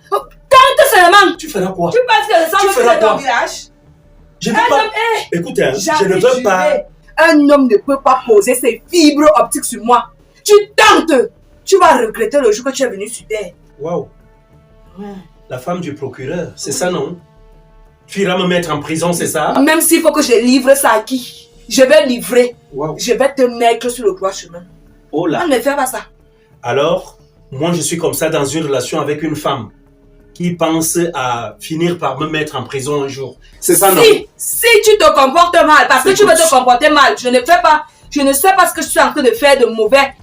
Tente seulement. Tu feras quoi? Tu penses que ça va faire ton village? Je ne veux pas. Écoute, hein, je ne veux pas. Un homme ne peut pas poser ses fibres optiques sur moi. Tu tentes. Tu vas regretter le jour que tu es venu sur terre. Waouh. La femme du procureur, c'est ça, non? Tu iras me mettre en prison, c'est ça? Même s'il faut que je livre ça à qui? Je vais livrer. Wow. Je vais te mettre sur le droit chemin. Oh là. Ne fais pas ça. Alors, moi, je suis comme ça dans une relation avec une femme qui pense à finir par me mettre en prison un jour. C'est ça, non? Si tu te comportes mal, parce que tu veux te comporter mal, je ne sais pas ce que je suis en train de faire de mauvais.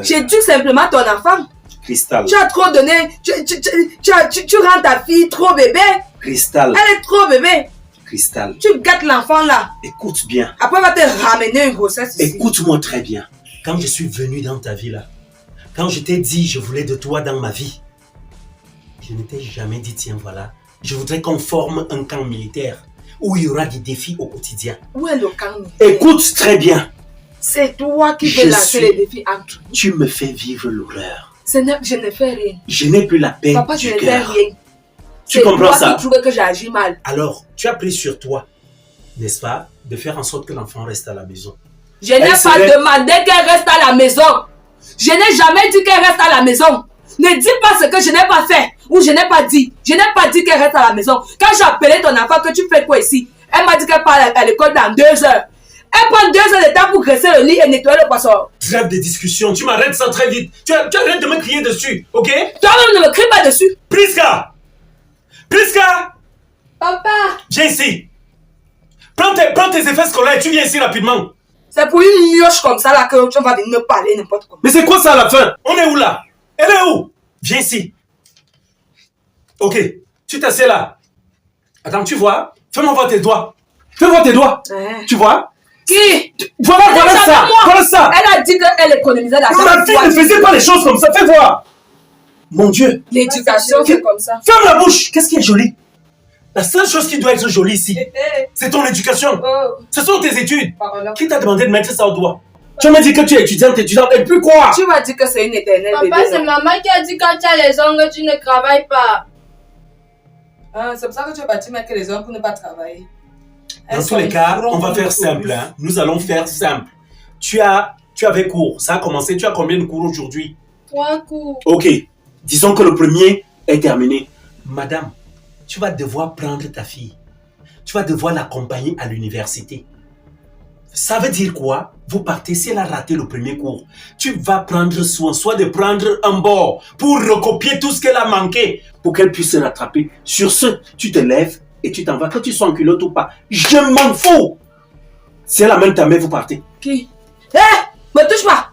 J'éduque simplement ton enfant. Cristal. Tu as trop donné, tu rends ta fille trop bébé. Cristal. Elle est trop bébé. Cristal. Tu gâtes l'enfant là. Écoute bien. Après, elle va te ramener une grossesse ici. Écoute-moi très bien. Quand je suis venu dans ta vie là, quand je t'ai dit je voulais de toi dans ma vie, je ne t'ai jamais dit tiens voilà, je voudrais qu'on forme un camp militaire où il y aura des défis au quotidien. Où est le camp militaire? Écoute très bien. C'est toi qui veux lancer les défis entre nous. Tu me fais vivre l'horreur. Je ne fais rien. Je n'ai plus la peine. Papa, je ne fais rien. Tu comprends ça? C'est toi qui trouves que j'agis mal. Alors, tu as pris sur toi, n'est-ce pas, de faire en sorte que l'enfant reste à la maison. Je n'ai pas demandé qu'elle reste à la maison. Je n'ai jamais dit qu'elle reste à la maison. Ne dis pas ce que je n'ai pas fait ou je n'ai pas dit. Je n'ai pas dit qu'elle reste à la maison. Quand j'ai appelé ton enfant, que tu fais quoi ici? Elle m'a dit qu'elle part à l'école dans 2 heures. Elle prend 2 heures de temps pour graisser le lit et nettoyer le poisson. Trêve de discussion, tu m'arrêtes ça très vite. Tu arrêtes de me crier dessus, ok? Toi-même ne me crie pas dessus. Priska! Priska! Papa! Viens ici. Prends tes effets scolaires et tu viens ici rapidement. C'est pour une mioche comme ça là que tu vas venir me parler n'importe quoi. Mais c'est quoi ça à la fin? On est où là? Elle est où? Viens ici. Ok, tu t'assieds là. Attends, tu vois? Fais-moi voir tes doigts. Fais-moi tes doigts. Tu vois? Qui? Voilà ça. Voilà ça. Elle a dit qu'elle économisait l'argent. Ma fille ne faisait pas les choses comme ça. Fais voir. Mon Dieu. L'éducation, c'est comme ça. Ferme la bouche. Qu'est-ce qui est joli? La seule chose qui doit être jolie ici, c'est ton éducation. Ce sont tes études. Qui t'a demandé de mettre ça au doigt? Tu m'as dit que tu es étudiante, et puis quoi? Tu m'as dit que c'est une éternelle bébé. Papa, c'est maman qui a dit quand tu as les ongles, tu ne travailles pas. C'est pour ça que tu as bâti mettre les ongles pour ne pas travailler. Dans tous les cas, on va faire simple. Hein? Nous allons faire simple. Tu avais cours. Ça a commencé. Tu as combien de cours aujourd'hui? 3 cours. Ok. Disons que le premier est terminé. Madame, tu vas devoir prendre ta fille. Tu vas devoir l'accompagner à l'université. Ça veut dire quoi? Vous partez, si elle a raté le premier cours, tu vas prendre soin, soit de prendre un bord pour recopier tout ce qu'elle a manqué, pour qu'elle puisse se rattraper. Sur ce, tu te lèves et tu t'en vas, que tu sois en culotte ou pas. Je m'en fous! Si elle amène ta mère, vous partez. Qui? Me touche pas!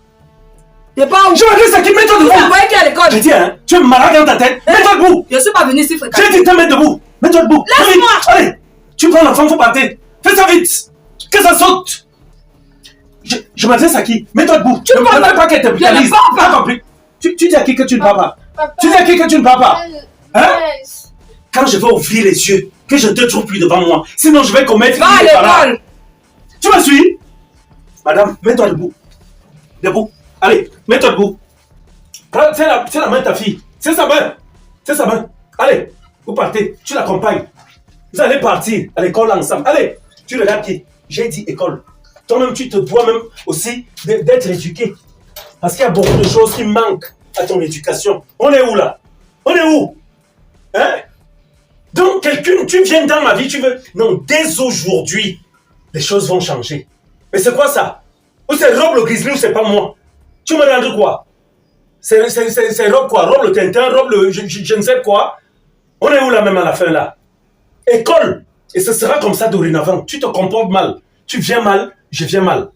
T'es pas où? Je me dis ça qui mets-toi debout! Tu voyais qui à l'école? J'ai dit, hein, tu es malade dans ta tête, mets-toi debout! Je suis pas venu ici fréquemment. J'ai dit, te mets debout! Mets-toi debout! Laisse-moi! Allez! Tu prends l'enfant, vous partez! Fais ça vite! Que ça saute! Je m'adresse à qui? Mets-toi debout! Tu ne parles pas qu'elle te brutalise! Pas compris! Tu dis à qui que tu ne parles pas? Papa, Tu dis à qui que tu ne parles pas? Hein? laisse. Quand je vais ouvrir les yeux, que je ne te trouve plus devant moi, sinon je vais commettre... Va à l'école! Tu me suis? Madame, mets-toi debout. Debout. Allez, mets-toi debout. C'est la main de ta fille. C'est sa main. C'est sa main. Allez, vous partez. Tu l'accompagnes. Vous allez partir à l'école ensemble. Allez, tu regardes qui? J'ai dit école. Toi-même, tu te dois même aussi d'être éduqué. Parce qu'il y a beaucoup de choses qui manquent à ton éducation. On est où là? On est où? Hein? Donc, quelqu'un, tu viens dans ma vie, tu veux... Non, dès aujourd'hui, les choses vont changer. Mais c'est quoi ça? Ou c'est Rob le Grizzly ou c'est pas moi? Tu me rends quoi? C'est Rob quoi? Rob le Tintin, Rob le... Je ne sais quoi. On est où là même à la fin là? École. Et ce sera comme ça dorénavant. Tu te comportes mal. Tu viens mal, je viens mal.